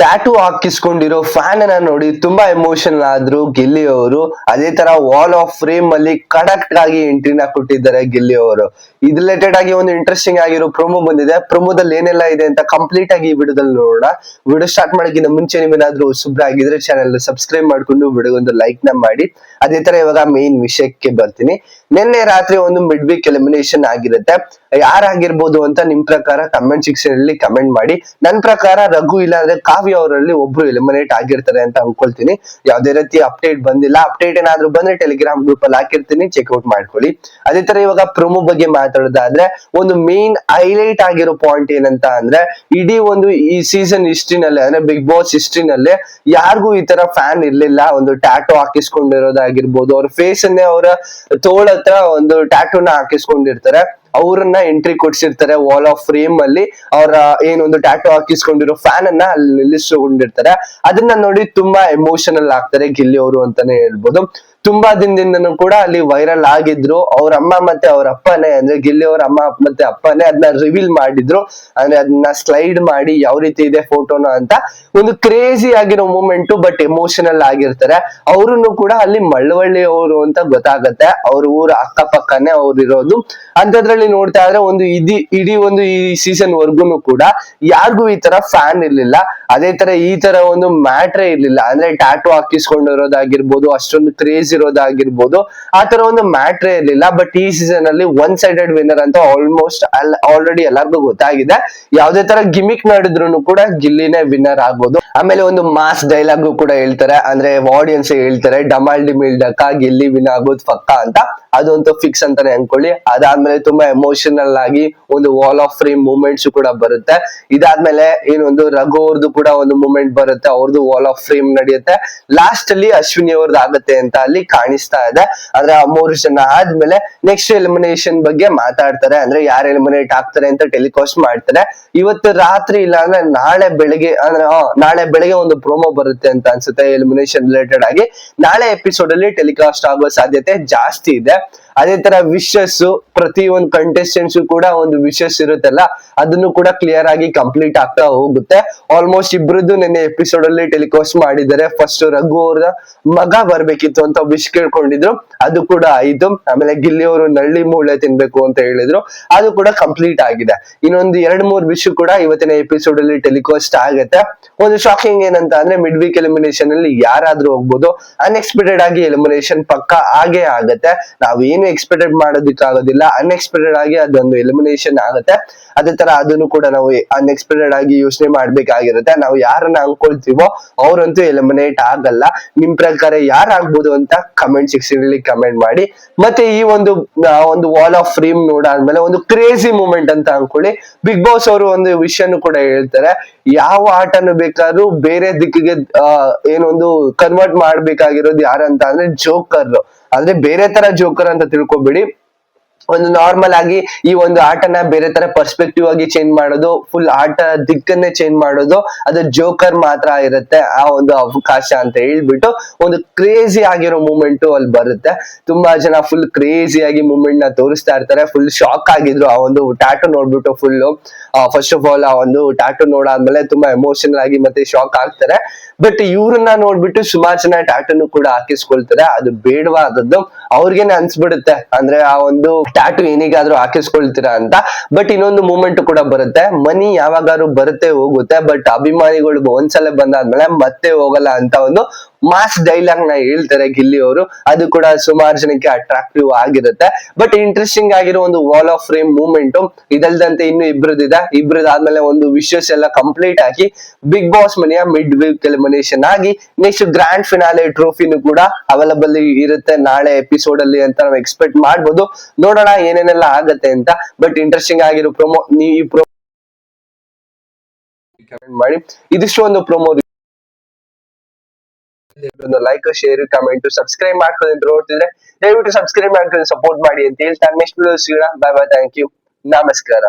Tattoo ಹಾಕಿಸ್ಕೊಂಡಿರೋ fan ಅನ್ನ ನೋಡಿ ತುಂಬಾ ಎಮೋಷನಲ್ ಆದ್ರು ಗಿಲ್ಲಿ ಅವರು. ಅದೇ ತರ ವಾಲ್ ಆಫ್ ಫ್ರೇಮ್ ಅಲ್ಲಿ ಕಡಕ್ಟ್ ಆಗಿ ಎಂಟ್ರಿನ ಕೊಟ್ಟಿದ್ದಾರೆ ಗಿಲ್ಲಿ ಅವರು. ಇದು ರಿಲೇಟೆಡ್ ಆಗಿ ಒಂದು ಇಂಟ್ರೆಸ್ಟಿಂಗ್ ಆಗಿರೋ ಪ್ರೊಮೋ ಬಂದಿದೆ. ಪ್ರೊಮೋದಲ್ಲಿ ಏನೆಲ್ಲ ಇದೆ ಅಂತ ಕಂಪ್ಲೀಟ್ ಆಗಿ ಈ ವಿಡಿಯೋದಲ್ಲಿ ನೋಡೋಣ. ವಿಡಿಯೋ ಸ್ಟಾರ್ಟ್ ಮಾಡೋಕ್ಕಿಂತ ಮುಂಚೆ ನೀವೇನಾದ್ರೂ ಹೊಸಬ್ರು ಆಗಿದ್ರೆ ಚಾನೆಲ್ ಸಬ್ಸ್ಕ್ರೈಬ್ ಮಾಡ್ಕೊಂಡು ವಿಡಿಯೋಗೊಂದು ಲೈಕ್ ನ ಮಾಡಿ. ಅದೇ ತರ ಇವಾಗ ಮೇನ್ ವಿಷಯಕ್ಕೆ ಬರ್ತೀನಿ. ನಿನ್ನೆ ರಾತ್ರಿ ಒಂದು ಮಿಡ್ ವೀಕ್ ಎಲಿಮಿನೇಷನ್ ಆಗಿರುತ್ತೆ. ಯಾರಾಗಿರ್ಬೋದು ಅಂತ ನಿಮ್ ಪ್ರಕಾರ ಕಮೆಂಟ್ ಸೆಕ್ಷನ್ ಅಲ್ಲಿ ಕಮೆಂಟ್ ಮಾಡಿ. ನನ್ ಪ್ರಕಾರ ರಘು ಇಲ್ಲ ಅಂದ್ರೆ ಕಾವ್ಯ ಅವರಲ್ಲಿ ಒಬ್ರು ಎಲಿಮಿನೇಟ್ ಆಗಿರ್ತಾರೆ ಅಂತ ಅನ್ಕೊಳ್ತೀನಿ. ಯಾವ್ದೇ ರೀತಿ ಅಪ್ಡೇಟ್ ಬಂದಿಲ್ಲ. ಅಪ್ಡೇಟ್ ಏನಾದ್ರು ಬಂದ್ರೆ ಟೆಲಿಗ್ರಾಮ್ ಗ್ರೂಪ್ ಅಲ್ಲಿ ಹಾಕಿರ್ತೀನಿ, ಚೆಕ್ಔಟ್ ಮಾಡ್ಕೊಳ್ಳಿ. ಅದೇ ತರ ಇವಾಗ ಪ್ರೊಮೋ ಬಗ್ಗೆ ಮಾತಾಡೋದಾದ್ರೆ ಒಂದು ಮೇನ್ ಹೈಲೈಟ್ ಆಗಿರೋ ಪಾಯಿಂಟ್ ಏನಂತ ಅಂದ್ರೆ ಇಡೀ ಒಂದು ಈ ಸೀಸನ್ ಹಿಸ್ಟ್ರಿನಲ್ಲೇ ಅಂದ್ರೆ ಬಿಗ್ ಬಾಸ್ ಹಿಸ್ಟ್ರಿನಲ್ಲೇ ಯಾರಿಗೂ ಈ ತರ ಫ್ಯಾನ್ ಇರ್ಲಿಲ್ಲ. ಒಂದು ಟ್ಯಾಟೋ ಹಾಕಿಸ್ಕೊಂಡಿರೋದಾಗಿರ್ಬೋದು, ಅವ್ರ ಫೇಸ್ ಅನ್ನೇ ಅವರ ತೋಳ ಹತ್ರ ಒಂದು ಟ್ಯಾಟೂನ ಹಾಕಿಸ್ಕೊಂಡಿರ್ತಾರೆ. ಅವ್ರನ್ನ ಎಂಟ್ರಿ ಕೊಡ್ಸಿರ್ತಾರೆ ವಾಲ್ ಆಫ್ ಫ್ರೇಮ್ ಅಲ್ಲಿ. ಅವರ ಏನೊಂದು ಟ್ಯಾಟೋ ಹಾಕಿಸ್ಕೊಂಡಿರೋ ಫ್ಯಾನ್ ಅನ್ನ ಅಲ್ಲಿ ನಿಲ್ಲಿಸ್ಕೊಂಡಿರ್ತಾರೆ. ಅದನ್ನ ನೋಡಿ ತುಂಬಾ ಎಮೋಷನಲ್ ಆಗ್ತಾರೆ ಗಿಲ್ಲಿ ಅವರು ಅಂತಾನೆ ಹೇಳ್ಬೋದು. ತುಂಬಾ ದಿನದಿಂದನೂ ಕೂಡ ಅಲ್ಲಿ ವೈರಲ್ ಆಗಿದ್ರು. ಅವ್ರ ಅಮ್ಮ ಮತ್ತೆ ಅವ್ರ ಅಪ್ಪನೇ ಅಂದ್ರೆ ಗಿಲ್ಲಿ ಅವ್ರ ಅಮ್ಮ ಮತ್ತೆ ಅಪ್ಪನೇ ಅದನ್ನ ರಿವೀಲ್ ಮಾಡಿದ್ರು. ಅಂದ್ರೆ ಅದನ್ನ ಸ್ಲೈಡ್ ಮಾಡಿ ಯಾವ ರೀತಿ ಇದೆ ಫೋಟೋನ ಅಂತ. ಒಂದು ಕ್ರೇಜಿ ಆಗಿರೋ ಮೂಮೆಂಟ್, ಬಟ್ ಎಮೋಷನಲ್ ಆಗಿರ್ತಾರೆ. ಅವ್ರನ್ನು ಕೂಡ ಅಲ್ಲಿ ಮಳ್ಳವಳ್ಳಿ ಅವರು ಅಂತ ಗೊತ್ತಾಗತ್ತೆ. ಅವ್ರ ಊರ ಅಕ್ಕಪಕ್ಕನೇ ಅವ್ರು ಇರೋದು. ಅಂತದ್ರಲ್ಲಿ ನೋಡ್ತಾ ಇದ್ರೆ ಒಂದು ಇಡೀ ಒಂದು ಈ ಸೀಸನ್ ವರ್ಗುನು ಕೂಡ ಯಾರಿಗೂ ಈ ತರ ಫ್ಯಾನ್ ಇರ್ಲಿಲ್ಲ. ಅದೇ ತರ ಈ ತರ ಒಂದು ಮ್ಯಾಟ್ರೇ ಇರ್ಲಿಲ್ಲ. ಅಂದ್ರೆ ಟ್ಯಾಟೂ ಹಾಕಿಸ್ಕೊಂಡಿರೋದಾಗಿರ್ಬೋದು, ಅಷ್ಟೊಂದು ಕ್ರೇಜ್ ಇರೋದಾಗಿರ್ಬೋದು, ಆ ತರ ಒಂದು ಮ್ಯಾಟ್ರೇ ಇರ್ಲಿಲ್ಲ. ಬಟ್ ಈ ಸೀಸನ್ ಅಲ್ಲಿ ಒನ್ ಸೈಡೆಡ್ ವಿನ್ನರ್ ಅಂತ ಆಲ್ಮೋಸ್ಟ್ ಆಲ್ರೆಡಿ ಎಲ್ಲರಿಗೂ ಗೊತ್ತಾಗಿದೆ. ಯಾವ್ದೇ ತರ ಗಿಮಿಕ್ ನಡೆದ್ರು ಕೂಡ ಗಿಲ್ಲಿನೇ ವಿನ್ನರ್ ಆಗ್ಬೋದು. ಆಮೇಲೆ ಒಂದು ಮಾಸ್ ಡೈಲಾಗ್ ಕೂಡ ಹೇಳ್ತಾರೆ, ಅಂದ್ರೆ ಆಡಿಯನ್ಸ್ ಹೇಳ್ತಾರೆ ಡಮಾಲ್ ಡಿಮಿಲ್ ಡಕ್ಕ ಗಿಲ್ಲಿ ವಿನ್ ಆಗೋದು ಪಕ್ಕ ಅಂತ. ಅದಂತೂ ಫಿಕ್ಸ್ ಅಂತಾನೆ ಅನ್ಕೊಳ್ಳಿ. ಅದಾದ್ಮೇಲೆ ತುಂಬಾ ಎಮೋಷನಲ್ ಆಗಿ ಒಂದು ವಾಲ್ ಆಫ್ ಫ್ರೇಮ್ ಮೂಮೆಂಟ್ಸ್ ಕೂಡ ಬರುತ್ತೆ. ಇದಾದ್ಮೇಲೆ ಏನೊಂದು ರಘು ಅವ್ರದ್ದು ಕೂಡ ಒಂದು ಮೂಮೆಂಟ್ ಬರುತ್ತೆ, ಅವ್ರದ್ದು ವಾಲ್ ಆಫ್ ಫ್ರೇಮ್ ನಡೆಯುತ್ತೆ. ಲಾಸ್ಟ್ ಅಲ್ಲಿ ಅಶ್ವಿನಿ ಅವ್ರದ್ದು ಆಗುತ್ತೆ ಅಂತ ಅಲ್ಲಿ ಕಾಣಿಸ್ತಾ ಇದೆ. ಅಂದ್ರೆ 3 ಜನ ಆದ್ಮೇಲೆ ನೆಕ್ಸ್ಟ್ ಎಲಿಮಿನೇಷನ್ ಬಗ್ಗೆ ಮಾತಾಡ್ತಾರೆ. ಅಂದ್ರೆ ಯಾರು ಎಲಿಮಿನೇಟ್ ಆಗ್ತಾರೆ ಅಂತ ಟೆಲಿಕಾಸ್ಟ್ ಮಾಡ್ತಾರೆ. ಇವತ್ತು ರಾತ್ರಿ ಇಲ್ಲ ಅಂದ್ರೆ ನಾಳೆ ಬೆಳಗ್ಗೆ, ಅಂದ್ರೆ ನಾಳೆ ಬೆಳಗ್ಗೆ ಒಂದು ಪ್ರೋಮೋ ಬರುತ್ತೆ ಅಂತ ಅನ್ಸುತ್ತೆ ಎಲಿಮಿನೇಷನ್ ರಿಲೇಟೆಡ್ ಆಗಿ. ನಾಳೆ ಎಪಿಸೋಡ್ ಅಲ್ಲಿ ಟೆಲಿಕಾಸ್ಟ್ ಆಗೋ ಸಾಧ್ಯತೆ ಜಾಸ್ತಿ ಇದೆ. ಅದೇ ತರ ವಿಶಸ್ ಪ್ರತಿ ಒಂದು ಕಂಟೆಸ್ಟೆಂಟ್ಸ್ ಕೂಡ ಒಂದು ವಿಶಸ್ ಇರುತ್ತಲ್ಲ, ಅದನ್ನು ಕೂಡ ಕ್ಲಿಯರ್ ಆಗಿ ಕಂಪ್ಲೀಟ್ ಆಗ್ತಾ ಹೋಗುತ್ತೆ. ಆಲ್ಮೋಸ್ಟ್ ಇಬ್ರದ್ದು ನಿನ್ನೆ ಎಪಿಸೋಡ್ ಅಲ್ಲಿ ಟೆಲಿಕಾಸ್ಟ್ ಮಾಡಿದ್ದಾರೆ. ಫಸ್ಟ್ ರಘು ಅವ್ರ ಮಗ ಬರ್ಬೇಕಿತ್ತು ಅಂತ ವಿಶ್ ಕೇಳ್ಕೊಂಡಿದ್ರು, ಅದು ಕೂಡ ಆಯ್ತು. ಆಮೇಲೆ ಗಿಲ್ಲಿ ಅವರು ನಳ್ಳಿ ಮೂಳೆ ತಿನ್ಬೇಕು ಅಂತ ಹೇಳಿದ್ರು, ಅದು ಕೂಡ ಕಂಪ್ಲೀಟ್ ಆಗಿದೆ. ಇನ್ನೊಂದು 2-3 ವಿಶ್ ಕೂಡ ಇವತ್ತಿನ ಎಪಿಸೋಡ್ ಅಲ್ಲಿ ಟೆಲಿಕಾಸ್ಟ್ ಆಗುತ್ತೆ. ಒಂದು ಶಾಕಿಂಗ್ ಏನಂತ ಅಂದ್ರೆ ಮಿಡ್ ವೀಕ್ ಎಲಿಮಿನೇಷನ್ ಅಲ್ಲಿ ಯಾರಾದ್ರೂ ಹೋಗ್ಬೋದು. ಅನ್ಎಕ್ಸ್ಪೆಕ್ಟೆಡ್ ಆಗಿ ಎಲಿಮಿನೇಷನ್ ಪಕ್ಕ ಆಗೇ ಆಗತ್ತೆ. ನಾವೇನು ಎಕ್ಸ್ಪೆಕ್ಟೆಡ್ ಮಾಡೋದಿಕ್ಕಾಗೋದಿಲ್ಲ. ಅನ್ಎಕ್ಸ್ಪೆಕ್ಟೆಡ್ ಆಗಿ ಅದೊಂದು ಎಲಿಮಿನೇಷನ್ ಆಗುತ್ತೆ. ಅದೇ ತರ ಅದನ್ನು ಕೂಡ ನಾವು ಅನ್ಎಕ್ಸ್ಪೆಕ್ಟೆಡ್ ಆಗಿ ಯೋಚನೆ ಮಾಡ್ಬೇಕಾಗಿರುತ್ತೆ. ನಾವು ಯಾರನ್ನ ಅನ್ಕೊಳ್ತೀವೋ ಅವ್ರಂತೂ ಎಲಿಮಿನೇಟ್ ಆಗಲ್ಲ. ನಿಮ್ ಪ್ರಕಾರ ಯಾರಾಗ್ಬೋದು ಅಂತ ಕಮೆಂಟ್ ಸೆಕ್ಷನ್ ಅಲ್ಲಿ ಕಮೆಂಟ್ ಮಾಡಿ. ಮತ್ತೆ ಈ ಒಂದು ವಾಲ್ ಆಫ್ ಫ್ರೇಮ್ ನೋಡಾದ್ಮೇಲೆ ಒಂದು ಕ್ರೇಜಿ ಮೂಮೆಂಟ್ ಅಂತ ಅನ್ಕೊಳ್ಳಿ. ಬಿಗ್ ಬಾಸ್ ಅವರು ಒಂದು ವಿಷಯನೂ ಕೂಡ ಹೇಳ್ತಾರೆ, ಯಾವ ಆಟನು ಬೇಕಾದ್ರೂ ಬೇರೆ ದಿಕ್ಕಿಗೆ ಏನೊಂದು ಕನ್ವರ್ಟ್ ಮಾಡ್ಬೇಕಾಗಿರೋದು ಯಾರಂತ ಅಂದ್ರೆ ಜೋಕರ್. ಅಂದ್ರೆ ಬೇರೆ ತರ ಜೋಕರ್ ಅಂತ ತಿಳ್ಕೊಬೇಡಿ. ಒಂದು ನಾರ್ಮಲ್ ಆಗಿ ಈ ಒಂದು ಆಟನ ಬೇರೆ ತರ ಪರ್ಸ್ಪೆಕ್ಟಿವ್ ಆಗಿ ಚೇಂಜ್ ಮಾಡೋದು, ಫುಲ್ ಆಟ ದಿಕ್ಕನ್ನೇ ಚೇಂಜ್ ಮಾಡೋದು ಅದು ಜೋಕರ್ ಮಾತ್ರ ಇರುತ್ತೆ ಆ ಒಂದು ಅವಕಾಶ ಅಂತ ಹೇಳ್ಬಿಟ್ಟು ಒಂದು ಕ್ರೇಜಿ ಆಗಿರೋ ಮೂಮೆಂಟ್ ಅಲ್ಲಿ ಬರುತ್ತೆ. ತುಂಬಾ ಜನ ಫುಲ್ ಕ್ರೇಜಿ ಆಗಿ ಮೂಮೆಂಟ್ ನ ತೋರಿಸ್ತಾ ಇರ್ತಾರೆ. ಫುಲ್ ಶಾಕ್ ಆಗಿದ್ರು ಆ ಒಂದು ಟ್ಯಾಟೂ ನೋಡ್ಬಿಟ್ಟು. ಫುಲ್ ಫಸ್ಟ್ ಆಫ್ ಆಲ್ ಆ ಒಂದು ಟ್ಯಾಟೂ ನೋಡಾದ್ಮೇಲೆ ತುಂಬಾ ಎಮೋಷನಲ್ ಆಗಿ ಮತ್ತೆ ಶಾಕ್ ಆಗ್ತಾರೆ. ಬಟ್ ಇವ್ರನ್ನ ನೋಡ್ಬಿಟ್ಟು ಸುಮಾರು ಜನ ಟ್ಯಾಟೂನು ಕೂಡ ಹಾಕಿಸ್ಕೊಳ್ತಾರೆ. ಅದು ಬೇಡವಾದದ್ದು. ಅವ್ರಿಗೇನೆ ಅನ್ಸ್ಬಿಡುತ್ತೆ, ಅಂದ್ರೆ ಆ ಒಂದು ಟ್ಯಾಟೂ ಏನಿಗಾದ್ರೂ ಹಾಕಿಸ್ಕೊಳ್ತೀರಾ ಅಂತ. ಬಟ್ ಇನ್ನೊಂದು ಮೂಮೆಂಟ್ ಕೂಡ ಬರುತ್ತೆ, ಮನಿ ಯಾವಾಗಾದ್ರೂ ಬರುತ್ತೆ ಹೋಗುತ್ತೆ, ಬಟ್ ಅಭಿಮಾನಿಗಳು ಒಂದ್ಸಲ ಬಂದಾದ್ಮೇಲೆ ಮತ್ತೆ ಹೋಗಲ್ಲ ಅಂತ ಒಂದು ಮಾಸ್ ಡೈಲಾಗ್ ನ ಹೇಳ್ತಾರೆ ಗಿಲ್ಲಿ ಅವರು. ಅದು ಕೂಡ ಸುಮಾರು ಜನಕ್ಕೆ ಅಟ್ರಾಕ್ಟಿವ್ ಆಗಿರುತ್ತೆ. ಬಟ್ ಇಂಟ್ರೆಸ್ಟಿಂಗ್ ಆಗಿರೋ ಒಂದು ವಾಲ್ ಆಫ್ ಫ್ರೇಮ್ ಮೂಮೆಂಟ್ ಇದಲ್ದಂತೆ ಇನ್ನು ಇಬ್ರದಾದ್ಮೇಲೆ ಒಂದು ವಿಶಸ್ ಎಲ್ಲ ಕಂಪ್ಲೀಟ್ ಆಗಿ ಬಿಗ್ ಬಾಸ್ ಮನೆಯ ಮಿಡ್ ವೀಕ್ ಎಲಿಮಿನೇಷನ್ ಆಗಿ ನೆಕ್ಸ್ಟ್ ಗ್ರ್ಯಾಂಡ್ ಫಿನಾಲೆ ಟ್ರೋಫಿನೂ ಕೂಡ ಅವೈಲಬಲ್ ಇರುತ್ತೆ ನಾಳೆ ಎಪಿಸೋಡ್ ಅಲ್ಲಿ ಅಂತ ನಾವು ಎಕ್ಸ್ಪೆಕ್ಟ್ ಮಾಡ್ಬೋದು. ನೋಡೋಣ ಏನೇನೆಲ್ಲ ಆಗತ್ತೆ ಅಂತ. ಬಟ್ ಇಂಟ್ರೆಸ್ಟಿಂಗ್ ಆಗಿರೋ ಪ್ರೊಮೋ ಈ ಪ್ರೊಮೋ ಮಾಡಿ. ಇದಿಷ್ಟು ಒಂದು promo. Like, share, comment, subscribe ಮಾಡ್ಕೊಂಡು ನೋಡ್ತಿದ್ರೆ ದಯವಿಟ್ಟು ಸಬ್ಸ್ಕ್ರೈಬ್ ಮಾಡ್ಕೊಂಡು ಸಪೋರ್ಟ್ ಮಾಡಿ ಅಂತ ಹೇಳ್ತಾ ನೆಕ್ಸ್ಟ್ ವಿಡಿಯೋ ಸಿಗೋಣ. ಬೈ ಬೈ, ಥ್ಯಾಂಕ್ ಯು, ನಮಸ್ಕಾರ.